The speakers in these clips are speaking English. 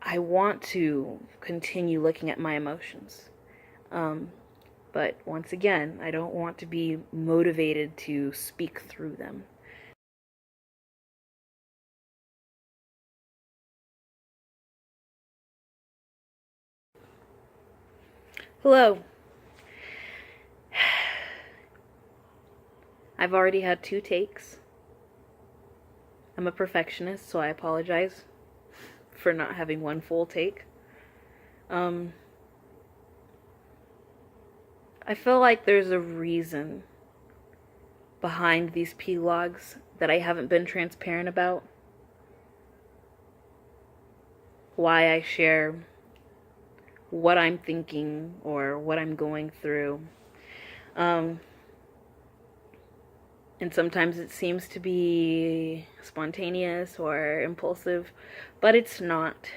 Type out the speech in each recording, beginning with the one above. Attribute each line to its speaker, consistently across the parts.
Speaker 1: I want to continue looking at my emotions. But once again, I don't want to be motivated to speak through them. Hello. I've already had 2 takes. I'm a perfectionist, so I apologize for not having 1 full take. I feel like there's a reason behind these p-logs that I haven't been transparent about. Why I share what I'm thinking or what I'm going through. And sometimes it seems to be spontaneous or impulsive, but it's not.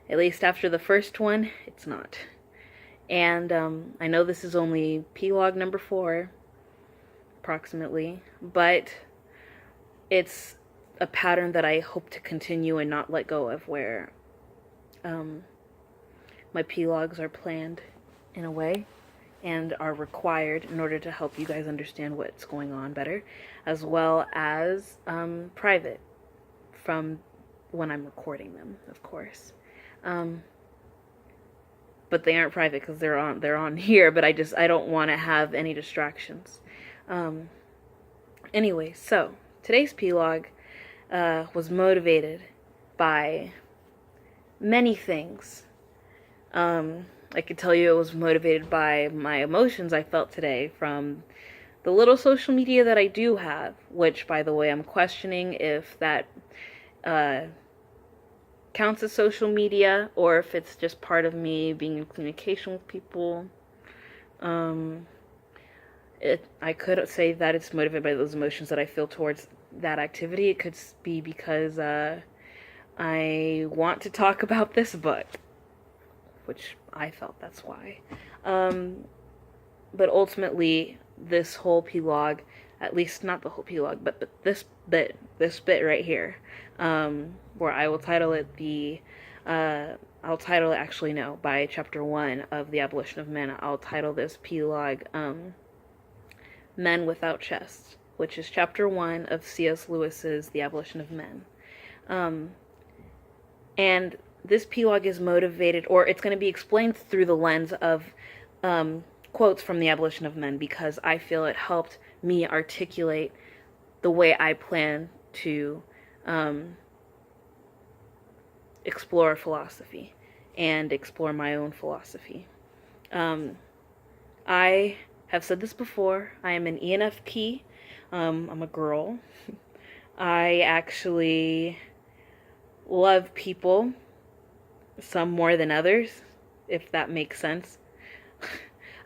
Speaker 1: At least after the first one, it's not. And I know this is only p-log number 4, approximately, but it's a pattern that I hope to continue and not let go of, where my p-logs are planned in a way and are required in order to help you guys understand what's going on better, as well as private from when I'm recording them, of course. But they aren't private because they're on here, but I don't want to have any distractions. Anyway, so today's p-log was motivated by many things. I could tell you it was motivated by my emotions I felt today from the little social media that I do have, which, by the way, I'm questioning if that counts as social media or if it's just part of me being in communication with people. I could say that it's motivated by those emotions that I feel towards that activity. It could be because I want to talk about this book, which I felt that's why. But ultimately, this whole p-log, at least not the whole p-log, but this bit right here, where I will title it by chapter 1 of The Abolition of Men. I'll title this p-log Men Without Chests, which is chapter 1 of C.S. Lewis's The Abolition of Men. And this p-log is motivated, or it's going to be explained through the lens of quotes from The Abolition of Men, because I feel it helped me articulate the way I plan to explore philosophy and explore my own philosophy. I have said this before. I am an ENFP. I'm a girl. I actually love people, some more than others, if that makes sense.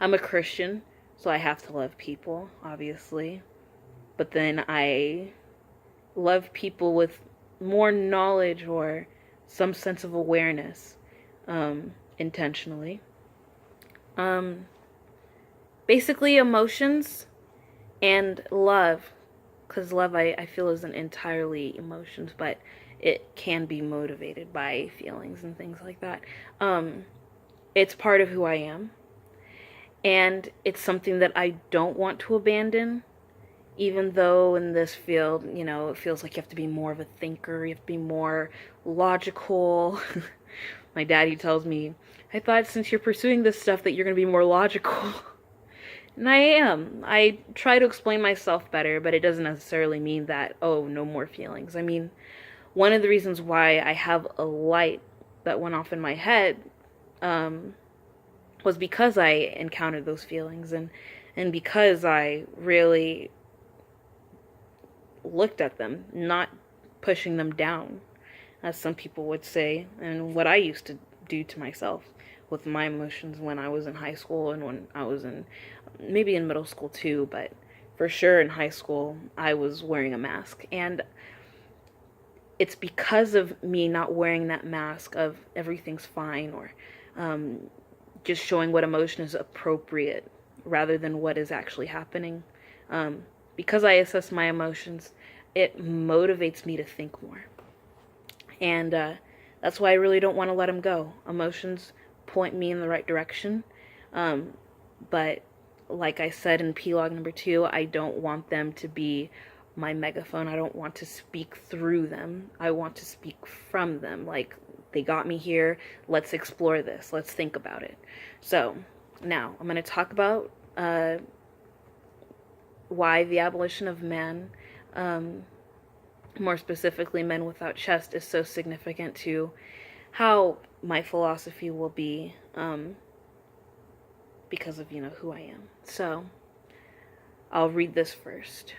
Speaker 1: I'm a Christian, so I have to love people, obviously. But then I love people with more knowledge or some sense of awareness, intentionally. Basically emotions and love, because love I feel isn't entirely emotions, but it can be motivated by feelings and things like that. It's part of who I am, and it's something that I don't want to abandon, even though in this field, it feels like you have to be more of a thinker, you have to be more logical. My daddy tells me, I thought since you're pursuing this stuff that you're going to be more logical. And I am. I try to explain myself better, but it doesn't necessarily mean that, oh, no more feelings. I mean, one of the reasons why I have a light that went off in my head was because I encountered those feelings, and because I really looked at them, not pushing them down, as some people would say, and what I used to do to myself with my emotions when I was in high school and when I was maybe in middle school too, but for sure in high school I was wearing a mask. And it's because of me not wearing that mask of everything's fine, or just showing what emotion is appropriate rather than what is actually happening. Because I assess my emotions, it motivates me to think more. And That's why I really don't want to let them go. Emotions point me in the right direction. But like I said in p+log number 2, I don't want them to be my megaphone. I don't want to speak through them. I want to speak from them. Like, they got me here. Let's explore this. Let's think about it. So now I'm going to talk about why the abolition of man, more specifically men without chest, is so significant to how my philosophy will be, because of, who I am. So I'll read this first.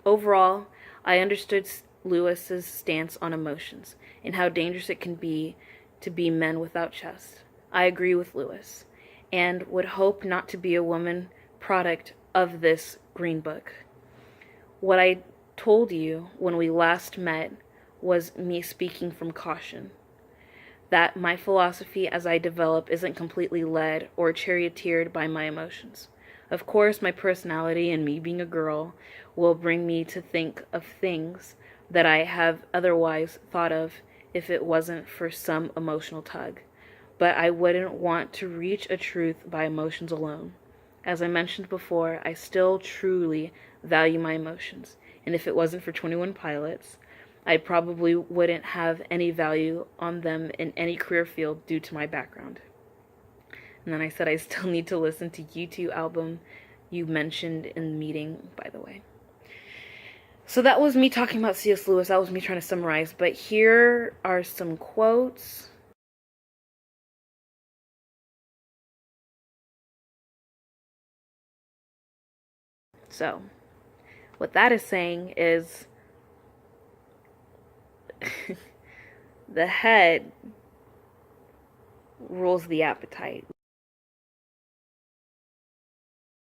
Speaker 1: Overall, I understood Lewis's stance on emotions and how dangerous it can be to be men without chest. I agree with Lewis and would hope not to be a woman product of this green book. What I told you when we last met was me speaking from caution. That my philosophy as I develop isn't completely led or charioteered by my emotions. Of course, my personality and me being a girl will bring me to think of things that I have otherwise thought of if it wasn't for some emotional tug. But I wouldn't want to reach a truth by emotions alone. As I mentioned before, I still truly value my emotions, and if it wasn't for 21 Pilots, I probably wouldn't have any value on them in any career field due to my background. And then I said I still need to listen to U2 album you mentioned in the meeting, by the way. So that was me talking about C.S. Lewis. That was me trying to summarize. But here are some quotes. So what that is saying is the head rules the appetite.